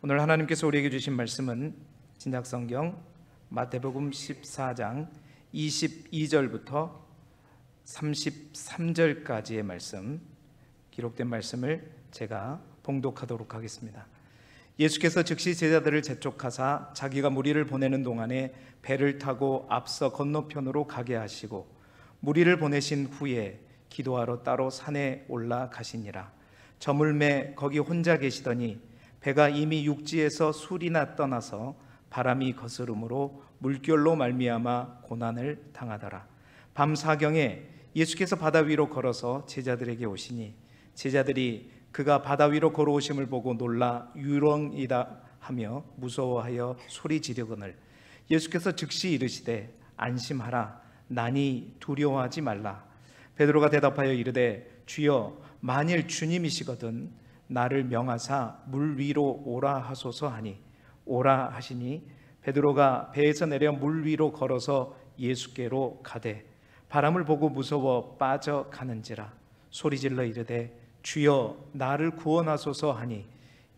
오늘 하나님께서 우리에게 주신 말씀은 신약성경 마태복음 14장 22절부터 33절까지의 말씀, 기록된 말씀을 제가 봉독하도록 하겠습니다. 예수께서 즉시 제자들을 재촉하사 자기가 무리를 보내는 동안에 배를 타고 앞서 건너편으로 가게 하시고 무리를 보내신 후에 기도하러 따로 산에 올라가시니라. 저물매 거기 혼자 계시더니 배가 이미 육지에서 술이나 떠나서 바람이 거스름으로 물결로 말미암아 고난을 당하더라. 밤 사경에 예수께서 바다 위로 걸어서 제자들에게 오시니 제자들이 그가 바다 위로 걸어오심을 보고 놀라 유령이다 하며 무서워하여 소리 지르거늘 예수께서 즉시 이르시되 안심하라 나니 두려워하지 말라. 베드로가 대답하여 이르되 주여 만일 주님이시거든 나를 명하사 물 위로 오라 하소서 하니 오라 하시니 베드로가 배에서 내려 물 위로 걸어서 예수께로 가되 바람을 보고 무서워 빠져가는지라 소리질러 이르되 주여 나를 구원하소서 하니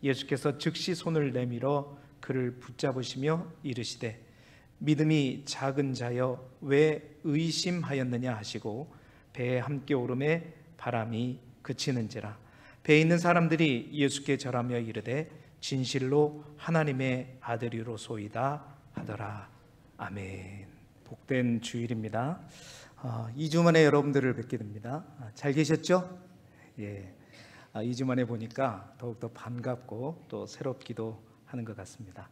예수께서 즉시 손을 내밀어 그를 붙잡으시며 이르시되 믿음이 작은 자여 왜 의심하였느냐 하시고 배에 함께 오르매 바람이 그치는지라. 배에 있는 사람들이 예수께 절하며 이르되 진실로 하나님의 아들이로소이다 하더라. 아멘. 복된 주일입니다. 2주 만에 여러분들을 뵙게 됩니다. 잘 계셨죠? 예. 2주 만에 보니까 더욱더 반갑고 또 새롭기도 하는 것 같습니다.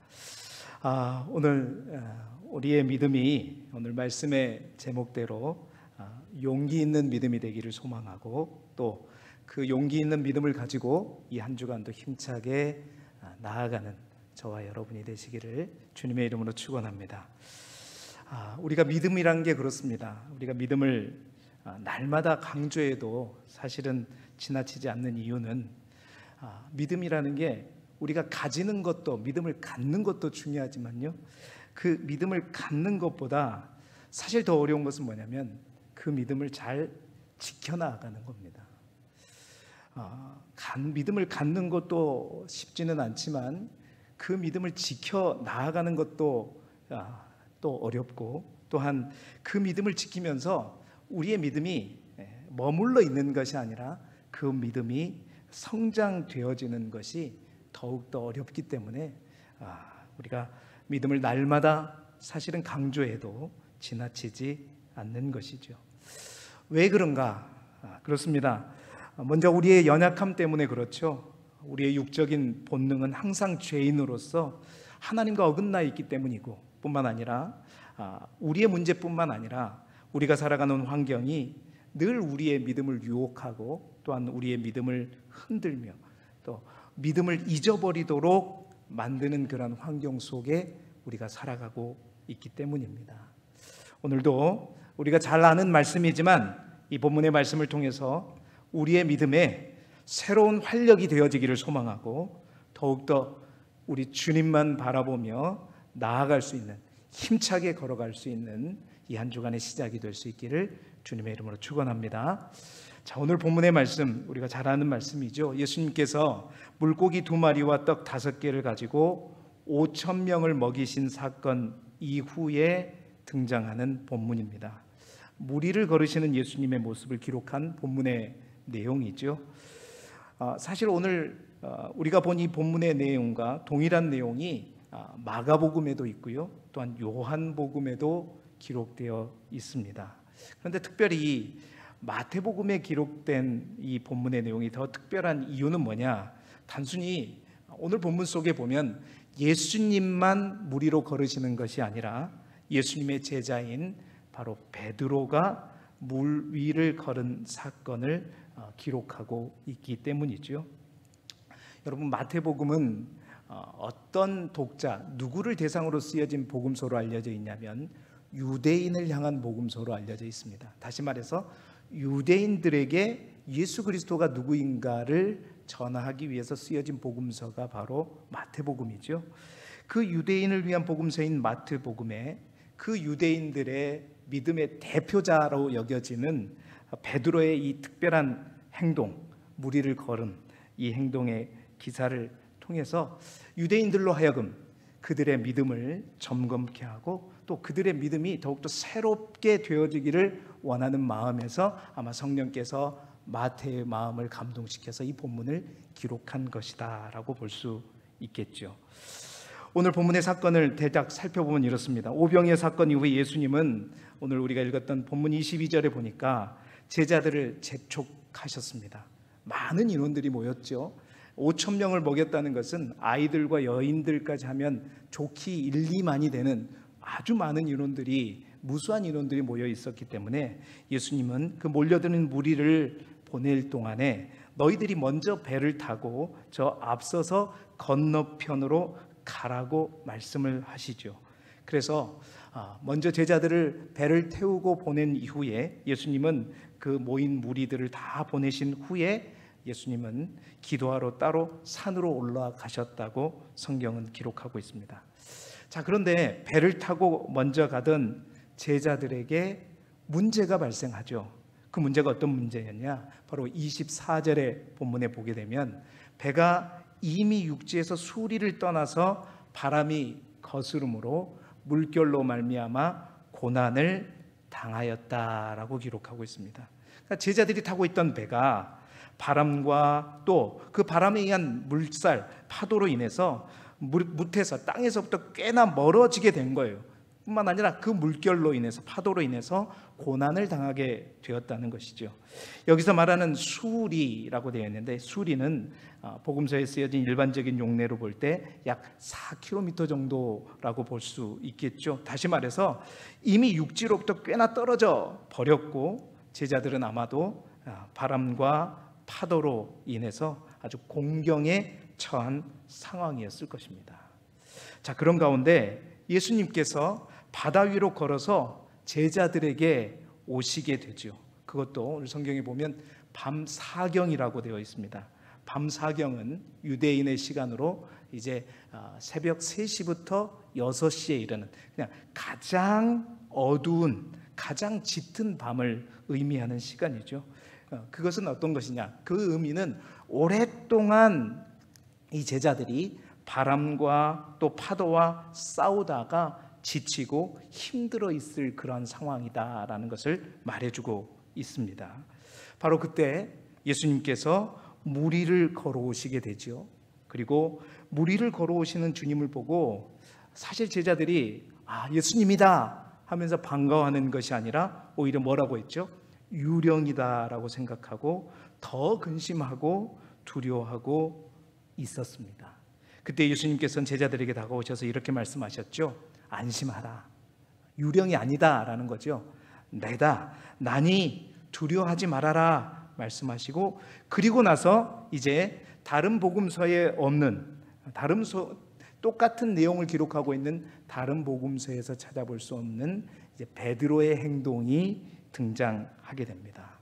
오늘 우리의 믿음이 오늘 말씀의 제목대로 용기 있는 믿음이 되기를 소망하고 또 그 용기 있는 믿음을 가지고 이 한 주간도 힘차게 나아가는 저와 여러분이 되시기를 주님의 이름으로 축원합니다. 우리가 믿음이란 게 그렇습니다. 우리가 믿음을 날마다 강조해도 사실은 지나치지 않는 이유는 믿음이라는 게 우리가 가지는 것도 믿음을 갖는 것도 중요하지만요, 그 믿음을 갖는 것보다 사실 더 어려운 것은 뭐냐면 그 믿음을 잘 지켜나가는 겁니다. 믿음을 갖는 것도 쉽지는 않지만 그 믿음을 지켜 나아가는 것도 또 어렵고, 또한 그 믿음을 지키면서 우리의 믿음이 머물러 있는 것이 아니라 그 믿음이 성장되어지는 것이 더욱더 어렵기 때문에 우리가 믿음을 날마다 사실은 강조해도 지나치지 않는 것이죠. 왜 그런가? 그렇습니다. 먼저 우리의 연약함 때문에 그렇죠. 우리의 육적인 본능은 항상 죄인으로서 하나님과 어긋나 있기 때문이고, 뿐만 아니라 우리의 문제뿐만 아니라 우리가 살아가는 환경이 늘 우리의 믿음을 유혹하고 또한 우리의 믿음을 흔들며 또 믿음을 잊어버리도록 만드는 그런 환경 속에 우리가 살아가고 있기 때문입니다. 오늘도 우리가 잘 아는 말씀이지만 이 본문의 말씀을 통해서 우리의 믿음에 새로운 활력이 되어지기를 소망하고 더욱더 우리 주님만 바라보며 나아갈 수 있는, 힘차게 걸어갈 수 있는 이 한 주간의 시작이 될 수 있기를 주님의 이름으로 축원합니다. 자, 오늘 본문의 말씀 우리가 잘 아는 말씀이죠. 예수님께서 물고기 2마리와 떡 5개를 가지고 5,000명을 먹이신 사건 이후에 등장하는 본문입니다. 무리를 걸으시는 예수님의 모습을 기록한 본문의 내용이죠. 사실 오늘 우리가 본 이 본문의 내용과 동일한 내용이 마가복음에도 있고요, 또한 요한복음에도 기록되어 있습니다. 그런데 특별히 마태복음에 기록된 이 본문의 내용이 더 특별한 이유는 뭐냐? 단순히 오늘 본문 속에 보면 예수님만 무리로 걸으시는 것이 아니라 예수님의 제자인 바로 베드로가 물 위를 걸은 사건을 기록하고 있기 때문이죠. 여러분, 마태복음은 어떤 독자, 누구를 대상으로 쓰여진 복음서로 알려져 있냐면 유대인을 향한 복음서로 알려져 있습니다. 다시 말해서 유대인들에게 예수 그리스도가 누구인가를 전하기 위해서 쓰여진 복음서가 바로 마태복음이죠. 그 유대인을 위한 복음서인 마태복음에 그 유대인들의 믿음의 대표자로 여겨지는 베드로의 이 특별한 행동, 무리를 걸은 이 행동의 기사를 통해서 유대인들로 하여금 그들의 믿음을 점검케 하고 또 그들의 믿음이 더욱더 새롭게 되어지기를 원하는 마음에서 아마 성령께서 마태의 마음을 감동시켜서 이 본문을 기록한 것이다 라고 볼 수 있겠죠. 오늘 본문의 사건을 대략 살펴보면 이렇습니다. 오병이어 사건 이후에 예수님은 오늘 우리가 읽었던 본문 22절에 보니까 제자들을 재촉하셨습니다. 많은 인원들이 모였죠. 5천 명을 먹였다는 것은 아이들과 여인들까지 하면 좋기 1, 2만이 되는 아주 많은 인원들이, 무수한 인원들이 모여 있었기 때문에 예수님은 그 몰려드는 무리를 보낼 동안에 너희들이 먼저 배를 타고 저 앞서서 건너편으로 가라고 말씀을 하시죠. 그래서 먼저 제자들을 배를 태우고 보낸 이후에 예수님은 그 모인 무리들을 다 보내신 후에 예수님은 기도하러 따로 산으로 올라가셨다고 성경은 기록하고 있습니다. 자, 그런데 배를 타고 먼저 가던 제자들에게 문제가 발생하죠. 그 문제가 어떤 문제였냐? 바로 24절의 본문에 보게 되면 배가 이미 육지에서 수리를 떠나서 바람이 거스름으로 물결로 말미암아 고난을 당하였다라고 기록하고 있습니다. 그러니까 제자들이 타고 있던 배가 바람과 또 그 바람에 의한 물살, 파도로 인해서 무태에서 땅에서부터 꽤나 멀어지게 된 거예요. 뿐만 아니라 그 물결로 인해서, 파도로 인해서 고난을 당하게 되었다는 것이죠. 여기서 말하는 수리라고 되어 있는데, 수리는 복음서에 쓰여진 일반적인 용례로 볼 때 약 4km 정도라고 볼 수 있겠죠. 다시 말해서 이미 육지로부터 꽤나 떨어져 버렸고 제자들은 아마도 바람과 파도로 인해서 아주 공경에 처한 상황이었을 것입니다. 자, 그런 가운데 예수님께서 바다 위로 걸어서 제자들에게 오시게 되죠. 그것도 오늘 성경에 보면 밤 사경이라고 되어 있습니다. 밤 사경은 유대인의 시간으로 이제 새벽 3시부터 6시에 이르는 그냥 가장 어두운, 가장 짙은 밤을 의미하는 시간이죠. 그것은 어떤 것이냐? 그 의미는 오랫동안 이 제자들이 바람과 또 파도와 싸우다가 지치고 힘들어 있을 그런 상황이다라는 것을 말해주고 있습니다. 바로 그때 예수님께서 무리를 걸어오시게 되죠. 그리고 무리를 걸어오시는 주님을 보고 사실 제자들이 예수님이다 하면서 반가워하는 것이 아니라 오히려 뭐라고 했죠? 유령이다라고 생각하고 더 근심하고 두려워하고 있었습니다. 그때 예수님께서는 제자들에게 다가오셔서 이렇게 말씀하셨죠. 안심하라. 유령이 아니다라는 거죠. 내다. 나니 두려워하지 말아라 말씀하시고, 그리고 나서 이제 다른 복음서에 없는, 똑같은 내용을 기록하고 있는 다른 복음서에서 찾아볼 수 없는 이제 베드로의 행동이 등장하게 됩니다.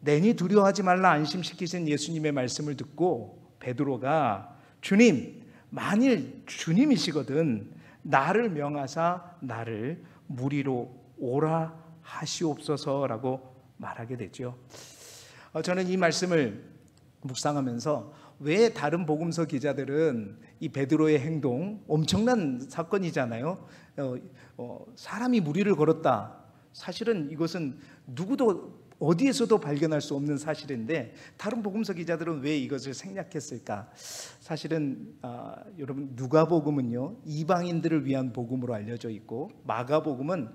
내니 두려워하지 말라 안심시키신 예수님의 말씀을 듣고 베드로가 주님, 만일 주님이시거든 나를 명하사 나를 무리로 오라 하시옵소서라고 말하게 되죠. 저는 이 말씀을 묵상하면서 왜 다른 복음서 기자들은 이 베드로의 행동, 엄청난 사건이잖아요. 사람이 무리를 걸었다. 사실은 이것은 누구도 어디에서도 발견할 수 없는 사실인데 다른 복음서 기자들은 왜 이것을 생략했을까? 사실은 여러분, 누가복음은요 이방인들을 위한 복음으로 알려져 있고 마가복음은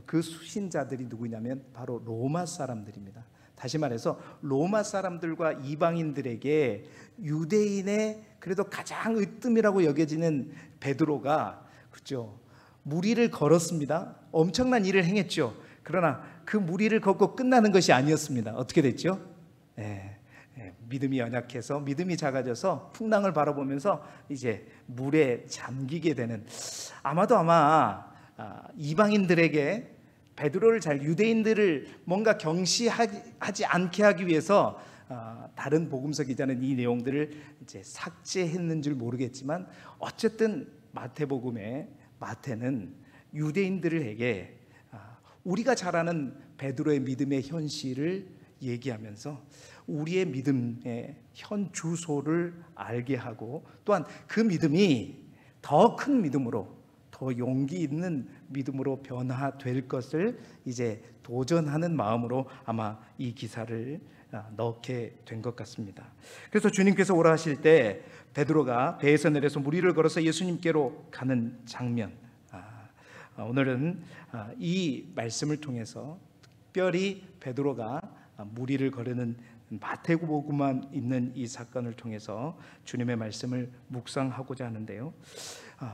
그 수신자들이 누구냐면 바로 로마 사람들입니다. 다시 말해서 로마 사람들과 이방인들에게 유대인의 그래도 가장 으뜸이라고 여겨지는 베드로가, 그렇죠, 무리를 걸었습니다. 엄청난 일을 행했죠. 그러나 그 무리를 걷고 끝나는 것이 아니었습니다. 어떻게 됐죠? 믿음이 연약해서, 믿음이 작아져서 풍랑을 바라보면서 이제 물에 잠기게 되는, 아마 이방인들에게 베드로를 유대인들을 뭔가 경시하지 않게 하기 위해서 다른 복음서 기자는 이 내용들을 이제 삭제했는 줄 모르겠지만, 어쨌든 마태는 유대인들에게 우리가 잘 아는 베드로의 믿음의 현실을 얘기하면서 우리의 믿음의 현 주소를 알게 하고, 또한 그 믿음이 더 큰 믿음으로, 더 용기 있는 믿음으로 변화될 것을 이제 도전하는 마음으로 아마 이 기사를 넣게 된 것 같습니다. 그래서 주님께서 오라 하실 때 베드로가 배에서 내려서 무리를 걸어서 예수님께로 가는 장면, 오늘은 이 말씀을 통해서 특별히 베드로가 무리를 거르는 마태복음만 있는 이 사건을 통해서 주님의 말씀을 묵상하고자 하는데요.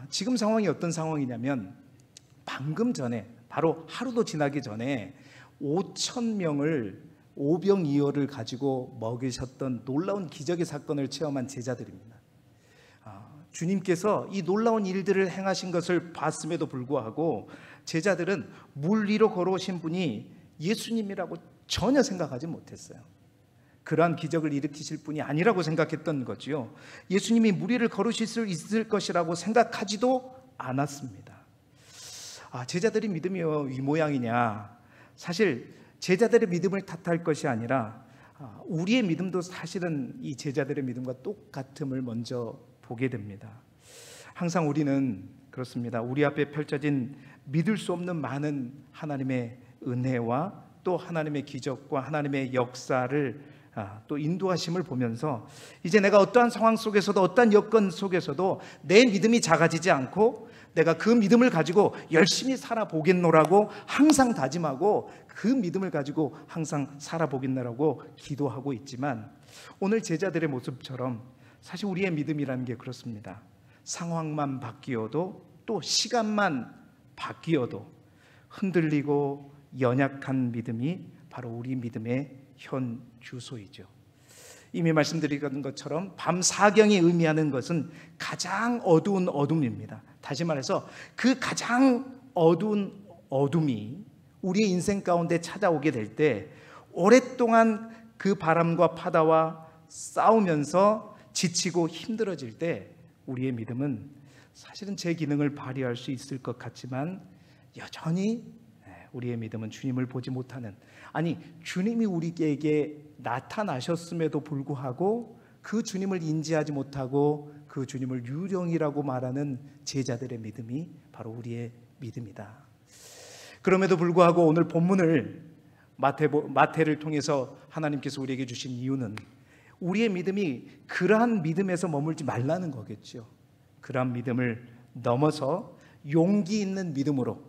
지금 상황이 어떤 상황이냐면, 방금 전에, 바로 하루도 지나기 전에 5,000명을 오병이어를 가지고 먹이셨던 놀라운 기적의 사건을 체험한 제자들입니다. 주님께서 이 놀라운 일들을 행하신 것을 봤음에도 불구하고 제자들은 물 위로 걸어오신 분이 예수님이라고 전혀 생각하지 못했어요. 그러한 기적을 일으키실 분이 아니라고 생각했던 거지요. 예수님이 무리를 걸으실 수 있을 것이라고 생각하지도 않았습니다. 제자들의 믿음이 이 모양이냐? 사실 제자들의 믿음을 탓할 것이 아니라 우리의 믿음도 사실은 이 제자들의 믿음과 똑같음을 먼저 보게 됩니다. 항상 우리는 그렇습니다. 우리 앞에 펼쳐진 믿을 수 없는 많은 하나님의 은혜와 또 하나님의 기적과 하나님의 역사를 또 인도하심을 보면서 이제 내가 어떠한 상황 속에서도, 어떠한 여건 속에서도 내 믿음이 작아지지 않고 내가 그 믿음을 가지고 열심히 살아보겠노라고 항상 다짐하고, 그 믿음을 가지고 항상 살아보겠노라고 기도하고 있지만, 오늘 제자들의 모습처럼 사실 우리의 믿음이라는 게 그렇습니다. 상황만 바뀌어도, 또 시간만 바뀌어도 흔들리고 연약한 믿음이 바로 우리 믿음의 현 주소이죠. 이미 말씀드린 것처럼 밤 사경이 의미하는 것은 가장 어두운 어둠입니다. 다시 말해서 그 가장 어두운 어둠이 우리의 인생 가운데 찾아오게 될 때, 오랫동안 그 바람과 바다와 싸우면서 지치고 힘들어질 때 우리의 믿음은 사실은 제 기능을 발휘할 수 있을 것 같지만 여전히 우리의 믿음은 주님을 보지 못하는, 아니 주님이 우리에게 나타나셨음에도 불구하고 그 주님을 인지하지 못하고 그 주님을 유령이라고 말하는 제자들의 믿음이 바로 우리의 믿음이다. 그럼에도 불구하고 오늘 본문을 마태를 통해서 하나님께서 우리에게 주신 이유는 우리의 믿음이 그러한 믿음에서 머물지 말라는 거겠죠. 그러한 믿음을 넘어서 용기 있는 믿음으로,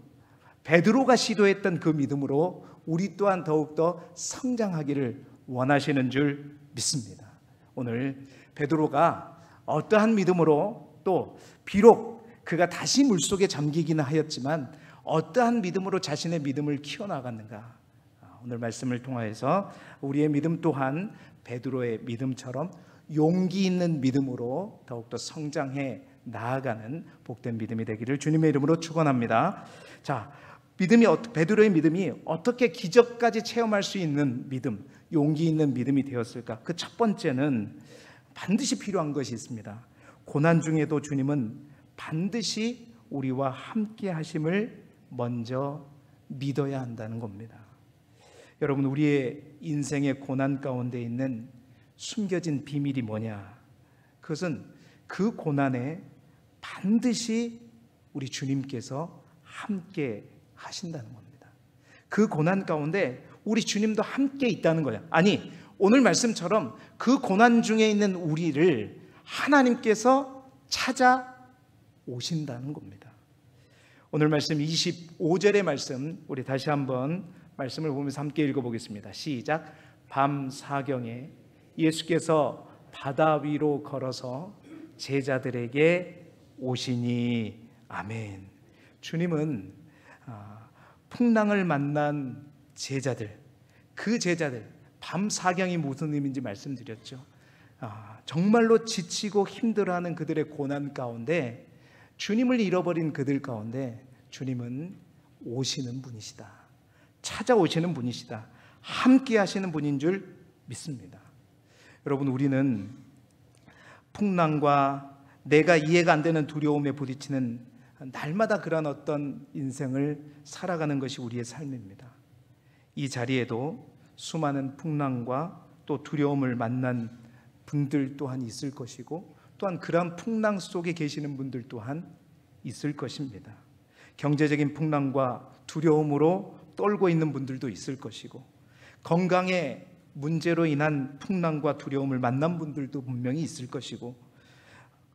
베드로가 시도했던 그 믿음으로 우리 또한 더욱더 성장하기를 원하시는 줄 믿습니다. 오늘 베드로가 어떠한 믿음으로, 또 비록 그가 다시 물속에 잠기기는 하였지만 어떠한 믿음으로 자신의 믿음을 키워나갔는가, 오늘 말씀을 통하여서 우리의 믿음 또한 베드로의 믿음처럼 용기 있는 믿음으로 더욱더 성장해 나아가는 복된 믿음이 되기를 주님의 이름으로 축원합니다. 자, 베드로의 믿음이 어떻게 기적까지 체험할 수 있는 믿음, 용기 있는 믿음이 되었을까? 그 첫 번째는 반드시 필요한 것이 있습니다. 고난 중에도 주님은 반드시 우리와 함께 하심을 먼저 믿어야 한다는 겁니다. 여러분, 우리의 인생의 고난 가운데 있는 숨겨진 비밀이 뭐냐? 그것은 그 고난에 반드시 우리 주님께서 함께 하신다는 겁니다. 그 고난 가운데 우리 주님도 함께 있다는 거예요. 아니, 오늘 말씀처럼 그 고난 중에 있는 우리를 하나님께서 찾아오신다는 겁니다. 오늘 말씀 25절의 말씀, 우리 다시 한번 말씀을 보면서 함께 읽어보겠습니다. 시작. 밤 사경에 예수께서 바다 위로 걸어서 제자들에게 오시니. 아멘. 주님은 풍랑을 만난 제자들, 그 제자들, 밤 사경이 무슨 의미인지 말씀드렸죠. 정말로 지치고 힘들어하는 그들의 고난 가운데, 주님을 잃어버린 그들 가운데 주님은 오시는 분이시다, 찾아오시는 분이시다, 함께 하시는 분인 줄 믿습니다. 여러분, 우리는 풍랑과 내가 이해가 안 되는 두려움에 부딪히는 날마다 그런 어떤 인생을 살아가는 것이 우리의 삶입니다. 이 자리에도 수많은 풍랑과 또 두려움을 만난 분들 또한 있을 것이고, 또한 그러한 풍랑 속에 계시는 분들 또한 있을 것입니다. 경제적인 풍랑과 두려움으로 떨고 있는 분들도 있을 것이고, 건강의 문제로 인한 풍랑과 두려움을 만난 분들도 분명히 있을 것이고,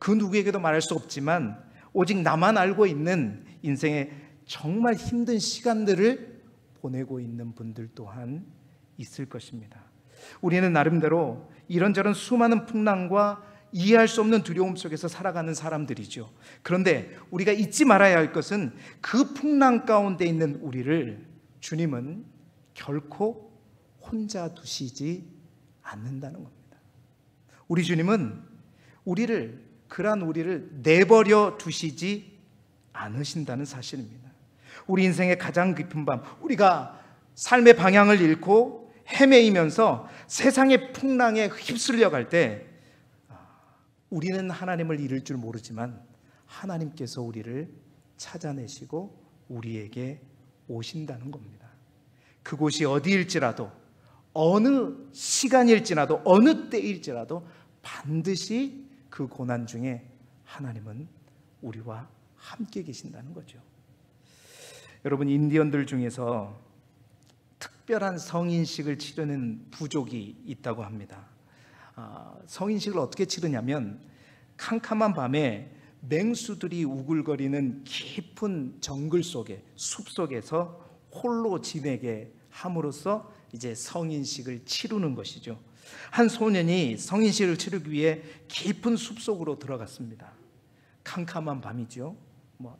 그 누구에게도 말할 수 없지만 오직 나만 알고 있는 인생의 정말 힘든 시간들을 보내고 있는 분들 또한 있을 것입니다. 우리는 나름대로 이런저런 수많은 풍랑과 이해할 수 없는 두려움 속에서 살아가는 사람들이죠. 그런데 우리가 잊지 말아야 할 것은 그 풍랑 가운데 있는 우리를 주님은 결코 혼자 두시지 않는다는 겁니다. 우리 주님은 그러한 우리를 내버려 두시지 않으신다는 사실입니다. 우리 인생의 가장 깊은 밤, 우리가 삶의 방향을 잃고 헤매이면서 세상의 풍랑에 휩쓸려 갈 때 우리는 하나님을 잃을 줄 모르지만 하나님께서 우리를 찾아내시고 우리에게 오신다는 겁니다. 그곳이 어디일지라도, 어느 시간일지라도, 어느 때일지라도 반드시 그 고난 중에 하나님은 우리와 함께 계신다는 거죠. 여러분, 인디언들 중에서 특별한 성인식을 치르는 부족이 있다고 합니다. 성인식을 어떻게 치르냐면 캄캄한 밤에 맹수들이 우글거리는 깊은 정글 속에, 숲 속에서 홀로 지내게 함으로써 이제 성인식을 치르는 것이죠. 한 소년이 성인식을 치르기 위해 깊은 숲 속으로 들어갔습니다. 캄캄한 밤이죠.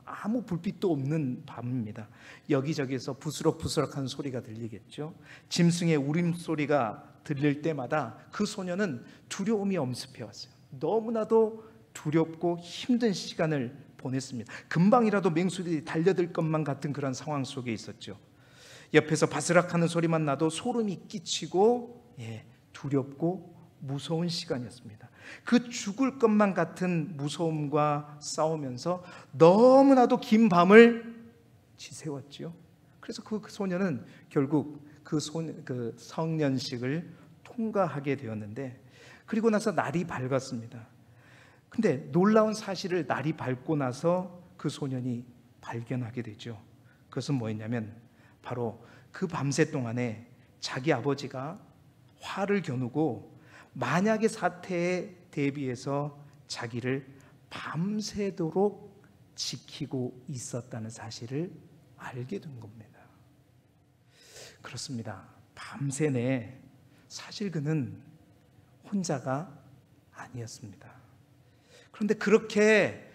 아무 불빛도 없는 밤입니다. 여기저기서 부스럭부스럭한 소리가 들리겠죠. 짐승의 울음소리가 들릴 때마다 그 소년은 두려움이 엄습해 왔어요. 너무나도 두렵고 힘든 시간을 보냈습니다. 금방이라도 맹수들이 달려들 것만 같은 그런 상황 속에 있었죠. 옆에서 바스락하는 소리만 나도 소름이 끼치고 두렵고 무서운 시간이었습니다. 그 죽을 것만 같은 무서움과 싸우면서 너무나도 긴 밤을 지새웠죠. 그래서 그 소년은 결국 그 성년식을 통과하게 되었는데, 그리고 나서 날이 밝았습니다. 근데 놀라운 사실을 날이 밝고 나서 그 소년이 발견하게 되죠. 그것은 뭐였냐면 바로 그 밤새 동안에 자기 아버지가 화를 겨누고 만약의 사태에 대비해서 자기를 밤새도록 지키고 있었다는 사실을 알게 된 겁니다. 그렇습니다. 밤새내 사실 그는 혼자가 아니었습니다. 그런데 그렇게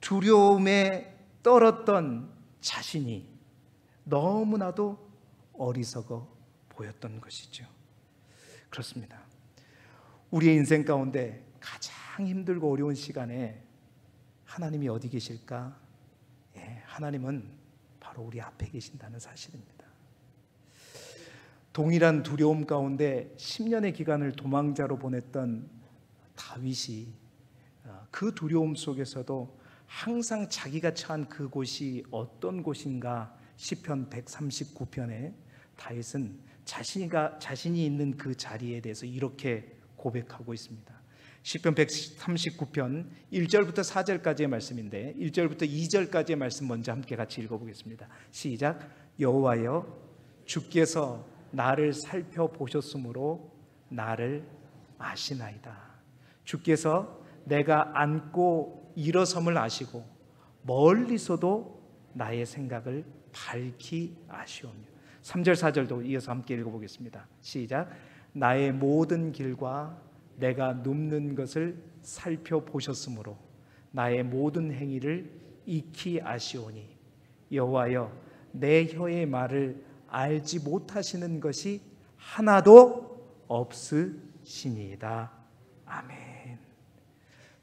두려움에 떨었던 자신이 너무나도 어리석어 보였던 것이죠. 그렇습니다. 우리의 인생 가운데 가장 힘들고 어려운 시간에 하나님이 어디 계실까? 하나님은 바로 우리 앞에 계신다는 사실입니다. 동일한 두려움 가운데 10년의 기간을 도망자로 보냈던 다윗이 그 두려움 속에서도 항상 자기가 처한 그곳이 어떤 곳인가, 시편 139편에 다윗은 자신이 있는 그 자리에 대해서 이렇게 고백하고 있습니다. 시편 139편 1절부터 4절까지의 말씀인데 1절부터 2절까지의 말씀 먼저 함께 같이 읽어보겠습니다. 시작. 여호와여, 주께서 나를 살펴보셨으므로 나를 아시나이다. 주께서 내가 앉고 일어섬을 아시고 멀리서도 나의 생각을 밝히 아시오며. 3절 4절도 이어서 함께 읽어보겠습니다. 시작. 나의 모든 길과 내가 눕는 것을 살펴보셨으므로 나의 모든 행위를 익히 아시오니 여호와여, 내 혀의 말을 알지 못하시는 것이 하나도 없으시니이다. 아멘.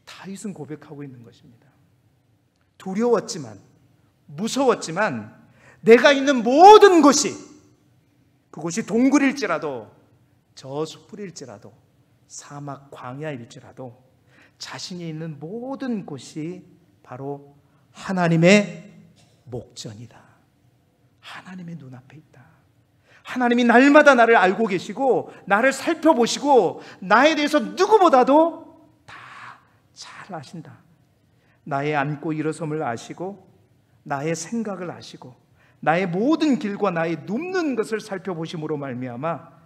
다윗은 고백하고 있는 것입니다. 두려웠지만, 무서웠지만 내가 있는 모든 곳이, 그곳이 동굴일지라도 저수풀일지라도 사막 광야일지라도 자신이 있는 모든 곳이 바로 하나님의 목전이다. 하나님의 눈앞에 있다. 하나님이 날마다 나를 알고 계시고 나를 살펴보시고 나에 대해서 누구보다도 다 잘 아신다. 나의 앉고 일어섬을 아시고 나의 생각을 아시고 나의 모든 길과 나의 눕는 것을 살펴보심으로 말미암아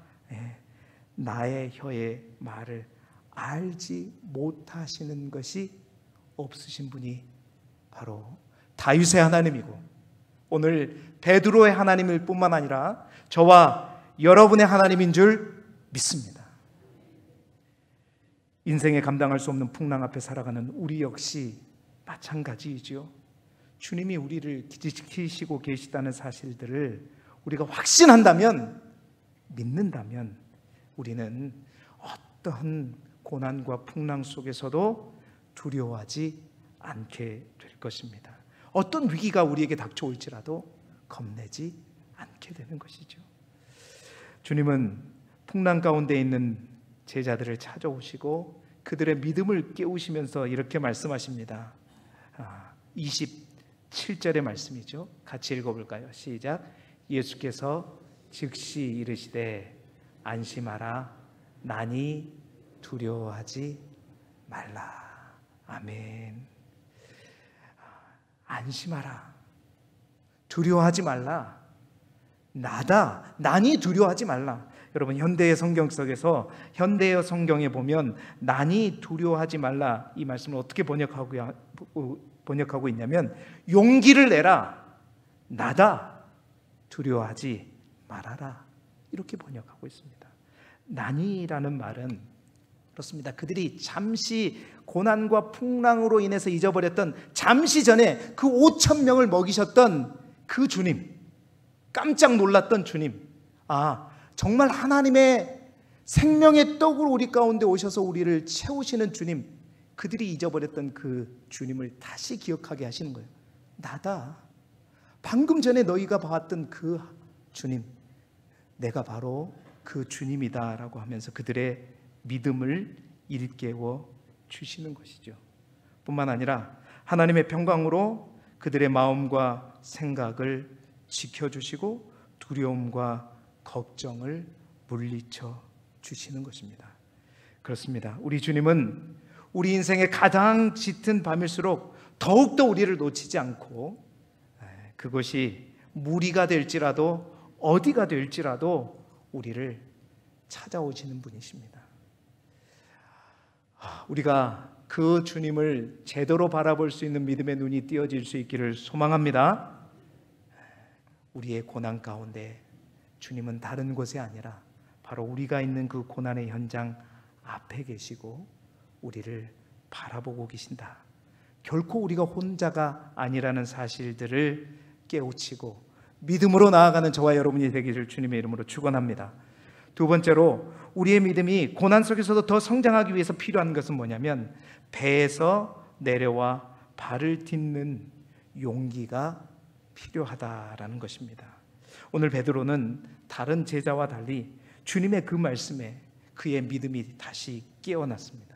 나의 혀의 말을 알지 못하시는 것이 없으신 분이 바로 다윗의 하나님이고 오늘 베드로의 하나님일 뿐만 아니라 저와 여러분의 하나님인 줄 믿습니다. 인생에 감당할 수 없는 풍랑 앞에 살아가는 우리 역시 마찬가지이지요. 주님이 우리를 지키시고 계시다는 사실들을 우리가 확신한다면, 믿는다면 우리는 어떠한 고난과 풍랑 속에서도 두려워하지 않게 될 것입니다. 어떤 위기가 우리에게 닥쳐올지라도 겁내지 않게 되는 것이죠. 주님은 풍랑 가운데 있는 제자들을 찾아오시고 그들의 믿음을 깨우시면서 이렇게 말씀하십니다. 27절의 말씀이죠. 같이 읽어볼까요? 시작. 예수께서 즉시 이르시되 안심하라 나니 두려워하지 말라. 아멘. 안심하라, 두려워하지 말라. 나다, 나니 두려워하지 말라. 여러분 현대의 성경 속에서 현대의 성경에 보면 나니 두려워하지 말라 이 말씀을 어떻게 번역하고 있냐면 용기를 내라, 나다, 두려워하지 말아라 이렇게 번역하고 있습니다. 나니라는 말은 그렇습니다. 그들이 잠시 고난과 풍랑으로 인해서 잊어버렸던 잠시 전에 그 5,000명을 먹이셨던 그 주님, 깜짝 놀랐던 주님, 정말 하나님의 생명의 떡으로 우리 가운데 오셔서 우리를 채우시는 주님, 그들이 잊어버렸던 그 주님을 다시 기억하게 하시는 거예요. 나다, 방금 전에 너희가 봤던 그 주님, 내가 바로 그 주님이다 라고 하면서 그들의 믿음을 일깨워 주시는 것이죠. 뿐만 아니라 하나님의 평강으로 그들의 마음과 생각을 지켜주시고 두려움과 걱정을 물리쳐 주시는 것입니다. 그렇습니다. 우리 주님은 우리 인생의 가장 짙은 밤일수록 더욱더 우리를 놓치지 않고 그것이 무리가 될지라도 어디가 될지라도 우리를 찾아오시는 분이십니다. 우리가 그 주님을 제대로 바라볼 수 있는 믿음의 눈이 띄어질 수 있기를 소망합니다. 우리의 고난 가운데 주님은 다른 곳이 아니라 바로 우리가 있는 그 고난의 현장 앞에 계시고 우리를 바라보고 계신다. 결코 우리가 혼자가 아니라는 사실들을 깨우치고 믿음으로 나아가는 저와 여러분이 되기를 주님의 이름으로 축원합니다. 두 번째로 우리의 믿음이 고난 속에서도 더 성장하기 위해서 필요한 것은 뭐냐면 배에서 내려와 발을 딛는 용기가 필요하다라는 것입니다. 오늘 베드로는 다른 제자와 달리 주님의 그 말씀에 그의 믿음이 다시 깨어났습니다.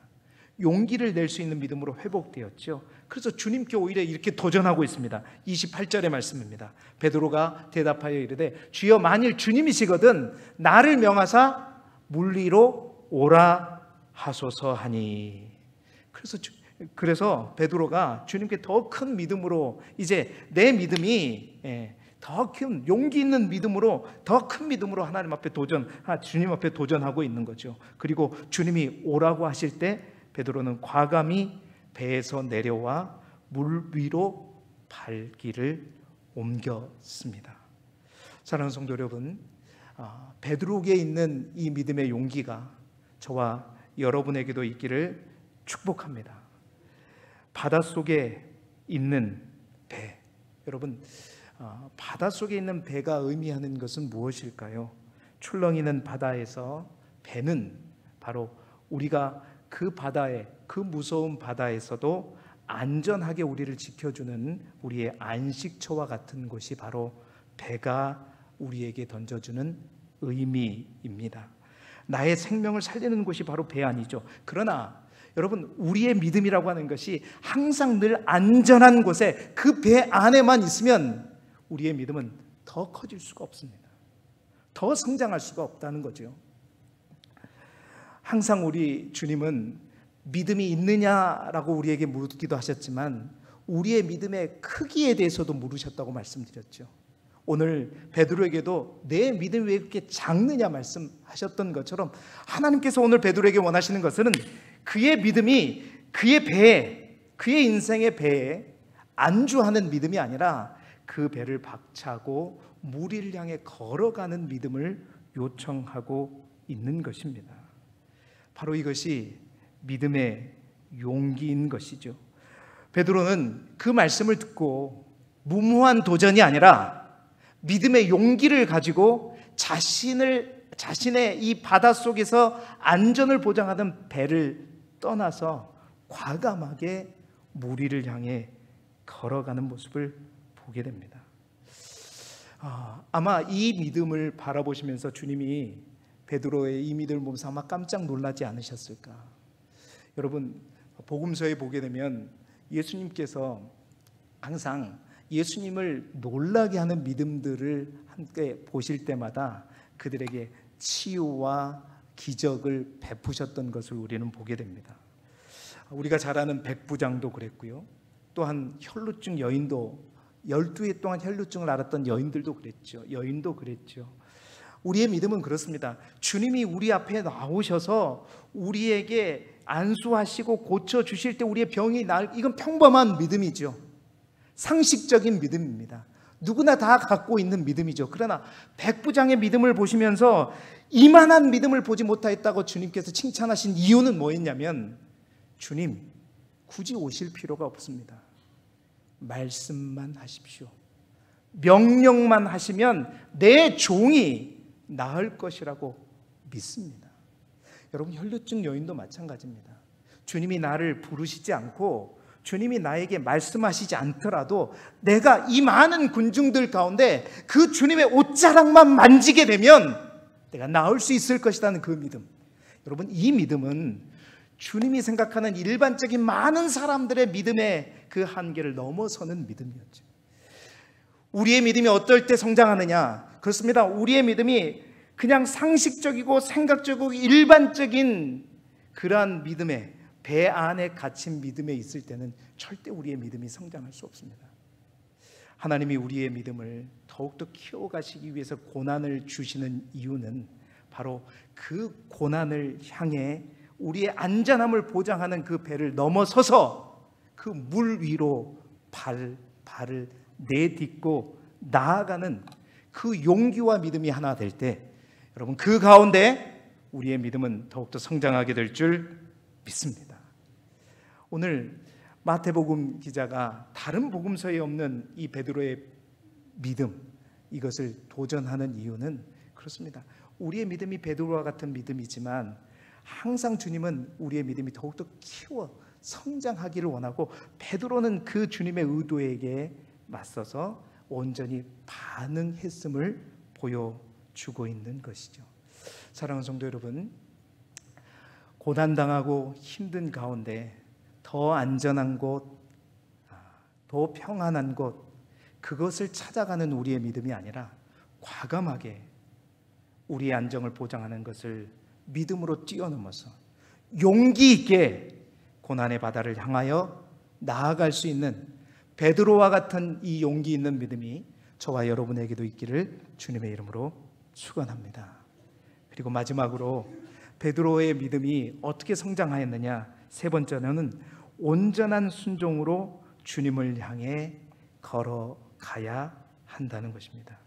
용기를 낼 수 있는 믿음으로 회복되었죠. 그래서 주님께 오히려 이렇게 도전하고 있습니다. 28절의 말씀입니다. 베드로가 대답하여 이르되 주여 만일 주님이시거든 나를 명하사 물 위로 오라 하소서 하니. 그래서 베드로가 주님께 더 큰 믿음으로 이제 내 믿음이 더 큰 용기 있는 믿음으로 더 큰 믿음으로 하나님 앞에 주님 앞에 도전하고 있는 거죠. 그리고 주님이 오라고 하실 때 베드로는 과감히 배에서 내려와 물 위로 발길을 옮겼습니다. 사랑하는 성도 여러분, 베드로에게 있는 이 믿음의 용기가 저와 여러분에게도 있기를 축복합니다. 바닷속에 있는 배, 여러분 바닷속에 있는 배가 의미하는 것은 무엇일까요? 출렁이는 바다에서 배는 바로 우리가 그 바다에, 그 무서운 바다에서도 안전하게 우리를 지켜주는 우리의 안식처와 같은 곳이 바로 배가 우리에게 던져주는 의미입니다. 나의 생명을 살리는 곳이 바로 배 아니죠. 그러나 여러분, 우리의 믿음이라고 하는 것이 항상 늘 안전한 곳에 그 배 안에만 있으면 우리의 믿음은 더 커질 수가 없습니다. 더 성장할 수가 없다는 거죠. 항상 우리 주님은 믿음이 있느냐라고 우리에게 물기도 하셨지만 우리의 믿음의 크기에 대해서도 물으셨다고 말씀드렸죠. 오늘 베드로에게도 내 믿음이 왜 그렇게 작느냐 말씀하셨던 것처럼 하나님께서 오늘 베드로에게 원하시는 것은 그의 믿음이 그의 배에, 그의 인생의 배에 안주하는 믿음이 아니라 그 배를 박차고 무리를 향해 걸어가는 믿음을 요청하고 있는 것입니다. 바로 이것이 믿음의 용기인 것이죠. 베드로는 그 말씀을 듣고 무모한 도전이 아니라 믿음의 용기를 가지고 자신의 이 바닷속에서 안전을 보장하던 배를 떠나서 과감하게 무리를 향해 걸어가는 모습을 보게 됩니다. 아마 이 믿음을 바라보시면서 주님이 베드로의 이 믿음을 보면서 아마 깜짝 놀라지 않으셨을까. 여러분, 복음서에 보게 되면 예수님께서 항상 예수님을 놀라게 하는 믿음들을 함께 보실 때마다 그들에게 치유와 기적을 베푸셨던 것을 우리는 보게 됩니다. 우리가 잘 아는 백부장도 그랬고요. 또한 혈루증 여인도 12해 동안 혈루증을 앓았던 여인들도 그랬죠. 여인도 그랬죠. 우리의 믿음은 그렇습니다. 주님이 우리 앞에 나오셔서 우리에게 안수하시고 고쳐주실 때 우리의 병이 이건 평범한 믿음이죠. 상식적인 믿음입니다. 누구나 다 갖고 있는 믿음이죠. 그러나 백부장의 믿음을 보시면서 이만한 믿음을 보지 못하였다고 주님께서 칭찬하신 이유는 뭐였냐면, 주님 굳이 오실 필요가 없습니다. 말씀만 하십시오. 명령만 하시면 내 종이 나을 것이라고 믿습니다. 여러분, 혈루증 여인도 마찬가지입니다. 주님이 나를 부르시지 않고 주님이 나에게 말씀하시지 않더라도 내가 이 많은 군중들 가운데 그 주님의 옷자락만 만지게 되면 내가 나을 수 있을 것이라는 그 믿음. 여러분, 이 믿음은 주님이 생각하는 일반적인 많은 사람들의 믿음의 그 한계를 넘어서는 믿음이었죠. 우리의 믿음이 어떨 때 성장하느냐? 그렇습니다. 우리의 믿음이 그냥 상식적이고 생각적이고 일반적인 그러한 믿음에, 배 안에 갇힌 믿음에 있을 때는 절대 우리의 믿음이 성장할 수 없습니다. 하나님이 우리의 믿음을 더욱더 키워가시기 위해서 고난을 주시는 이유는 바로 그 고난을 향해 우리의 안전함을 보장하는 그 배를 넘어서서 그 물 위로 발을 내딛고 나아가는 그 용기와 믿음이 하나 될 때, 여러분, 그 가운데 우리의 믿음은 더욱더 성장하게 될 줄 믿습니다. 오늘 마태복음 기자가 다른 복음서에 없는 이 베드로의 믿음, 이것을 도전하는 이유는 그렇습니다. 우리의 믿음이 베드로와 같은 믿음이지만 항상 주님은 우리의 믿음이 더욱더 키워 성장하기를 원하고, 베드로는 그 주님의 의도에게 맞서서 온전히 반응했음을 보여주고 있는 것이죠. 사랑하는 성도 여러분, 고난당하고 힘든 가운데 더 안전한 곳, 더 평안한 곳, 그것을 찾아가는 우리의 믿음이 아니라 과감하게 우리의 안정을 보장하는 것을 믿음으로 뛰어넘어서 용기 있게 고난의 바다를 향하여 나아갈 수 있는 베드로와 같은 이 용기 있는 믿음이 저와 여러분에게도 있기를 주님의 이름으로 축원합니다. 그리고 마지막으로 베드로의 믿음이 어떻게 성장하였느냐? 세 번째는 온전한 순종으로 주님을 향해 걸어가야 한다는 것입니다.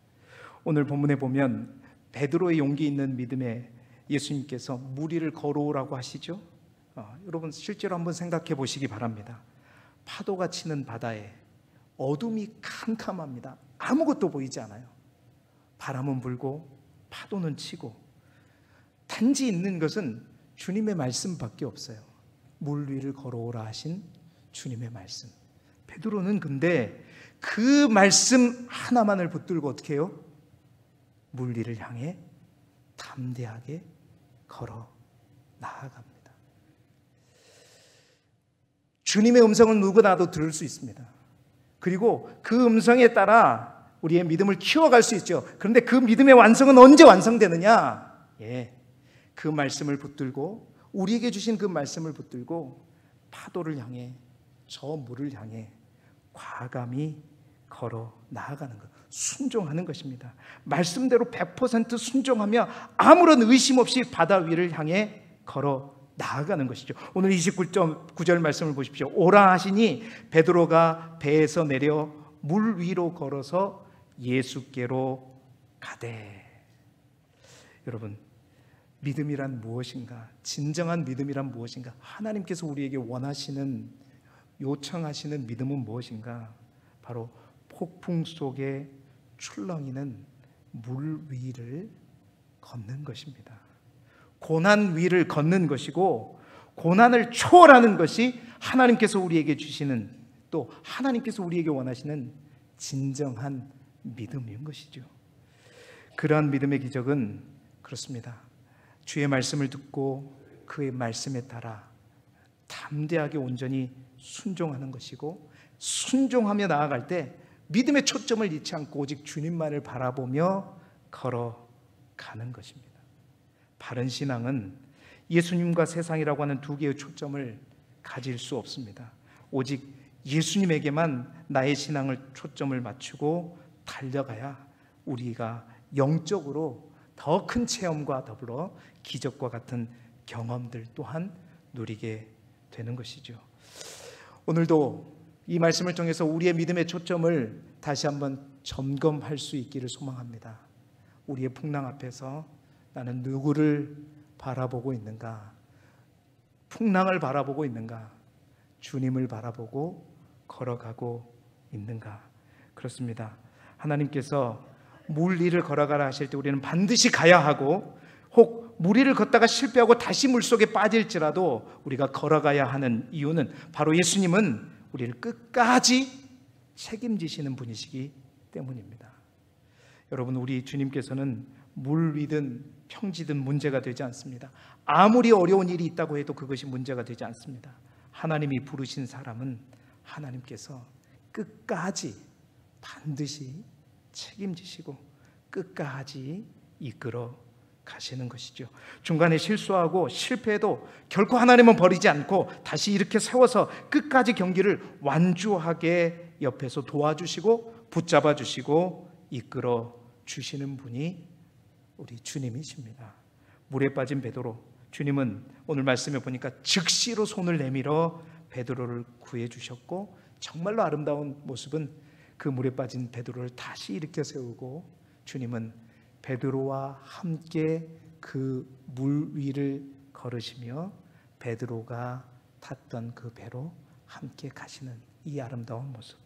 오늘 본문에 보면 베드로의 용기 있는 믿음에 예수님께서 무리를 걸어오라고 하시죠. 여러분, 실제로 한번 생각해 보시기 바랍니다. 파도가 치는 바다에 어둠이 캄캄합니다. 아무것도 보이지 않아요. 바람은 불고 파도는 치고 단지 있는 것은 주님의 말씀밖에 없어요. 물 위를 걸어오라 하신 주님의 말씀. 베드로는 근데 그 말씀 하나만을 붙들고 어떻게 해요? 물 위를 향해 담대하게 걸어 나아갑니다. 주님의 음성은 누구나도 들을 수 있습니다. 그리고 그 음성에 따라 우리의 믿음을 키워갈 수 있죠. 그런데 그 믿음의 완성은 언제 완성되느냐? 그 말씀을 붙들고, 우리에게 주신 그 말씀을 붙들고 파도를 향해, 저 물을 향해 과감히 걸어 나아가는 것, 순종하는 것입니다. 말씀대로 100% 순종하며 아무런 의심 없이 바다 위를 향해 걸어 나아가는 것이죠. 오늘 29절 말씀을 보십시오. 오라 하시니 베드로가 배에서 내려 물 위로 걸어서 예수께로 가되. 여러분, 믿음이란 무엇인가? 진정한 믿음이란 무엇인가? 하나님께서 우리에게 원하시는, 요청하시는 믿음은 무엇인가? 바로 폭풍 속에 출렁이는 물 위를 걷는 것입니다. 고난 위를 걷는 것이고, 고난을 초월하는 것이 하나님께서 우리에게 주시는, 또 하나님께서 우리에게 원하시는 진정한 믿음인 것이죠. 그러한 믿음의 기적은 그렇습니다. 주의 말씀을 듣고 그의 말씀에 따라 담대하게 온전히 순종하는 것이고, 순종하며 나아갈 때 믿음의 초점을 잃지 않고 오직 주님만을 바라보며 걸어가는 것입니다. 바른 신앙은 예수님과 세상이라고 하는 두 개의 초점을 가질 수 없습니다. 오직 예수님에게만 나의 신앙을 초점을 맞추고 달려가야 우리가 영적으로 더 큰 체험과 더불어 기적과 같은 경험들 또한 누리게 되는 것이죠. 오늘도 이 말씀을 통해서 우리의 믿음의 초점을 다시 한번 점검할 수 있기를 소망합니다. 우리의 풍랑 앞에서 나는 누구를 바라보고 있는가? 풍랑을 바라보고 있는가? 주님을 바라보고 걸어가고 있는가? 그렇습니다. 하나님께서 물 위를 걸어가라 하실 때 우리는 반드시 가야 하고, 혹 물 위를 걷다가 실패하고 다시 물속에 빠질지라도 우리가 걸어가야 하는 이유는 바로 예수님은 우리를 끝까지 책임지시는 분이시기 때문입니다. 여러분, 우리 주님께서는 물 위든 평지든 문제가 되지 않습니다. 아무리 어려운 일이 있다고 해도 그것이 문제가 되지 않습니다. 하나님이 부르신 사람은 하나님께서 끝까지 반드시 책임지시고 끝까지 이끌어 가시는 것이죠. 중간에 실수하고 실패해도 결코 하나님은 버리지 않고 다시 이렇게 세워서 끝까지 경기를 완주하게 옆에서 도와주시고 붙잡아 주시고 이끌어 주시는 분이 우리 주님이십니다. 물에 빠진 베드로, 주님은 오늘 말씀에 보니까 즉시로 손을 내밀어 베드로를 구해 주셨고, 정말로 아름다운 모습은 그 물에 빠진 베드로를 다시 일으켜 세우고, 주님은 베드로와 함께 그 물 위를 걸으시며 베드로가 탔던 그 배로 함께 가시는 이 아름다운 모습,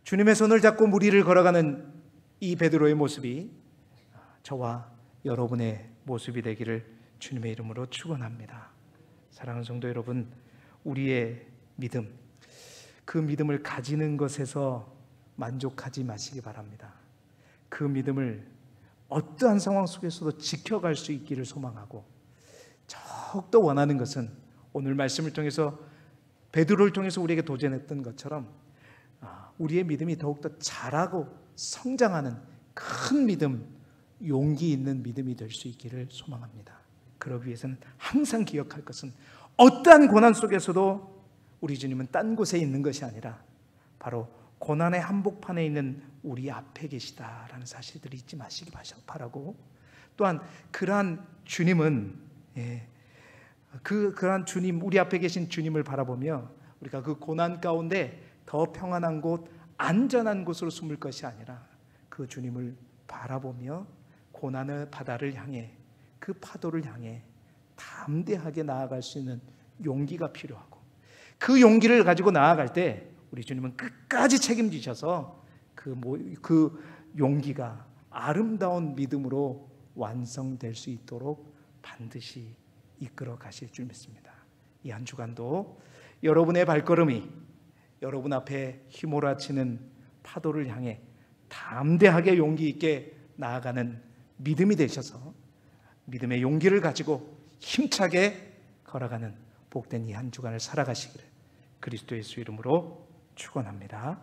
주님의 손을 잡고 물 위를 걸어가는 이 베드로의 모습이 저와 여러분의 모습이 되기를 주님의 이름으로 축원합니다. 사랑하는 성도 여러분, 우리의 믿음, 그 믿음을 가지는 것에서 만족하지 마시기 바랍니다. 그 믿음을 어떠한 상황 속에서도 지켜갈 수 있기를 소망하고, 더욱더 원하는 것은 오늘 말씀을 통해서 베드로를 통해서 우리에게 도전했던 것처럼 우리의 믿음이 더욱더 자라고 성장하는 큰 믿음, 용기 있는 믿음이 될 수 있기를 소망합니다. 그러기 위해서는 항상 기억할 것은 어떠한 고난 속에서도 우리 주님은 딴 곳에 있는 것이 아니라 바로 고난의 한복판에 있는 우리 앞에 계시다라는 사실들을 잊지 마시기 바라고, 또한 그러한 주님은 그러한 주님, 우리 앞에 계신 주님을 바라보며 우리가 그 고난 가운데 더 평안한 곳, 안전한 곳으로 숨을 것이 아니라 그 주님을 바라보며 고난의 바다를 향해, 그 파도를 향해 담대하게 나아갈 수 있는 용기가 필요하고, 그 용기를 가지고 나아갈 때 우리 주님은 끝까지 책임지셔서 그 용기가 아름다운 믿음으로 완성될 수 있도록 반드시 이끌어 가실 줄 믿습니다. 이 한 주간도 여러분의 발걸음이 여러분 앞에 휘몰아치는 파도를 향해 담대하게 용기 있게 나아가는 믿음이 되셔서 믿음의 용기를 가지고 힘차게 걸어가는 복된 이 한 주간을 살아가시기를 그리스도 예수 이름으로 축원합니다.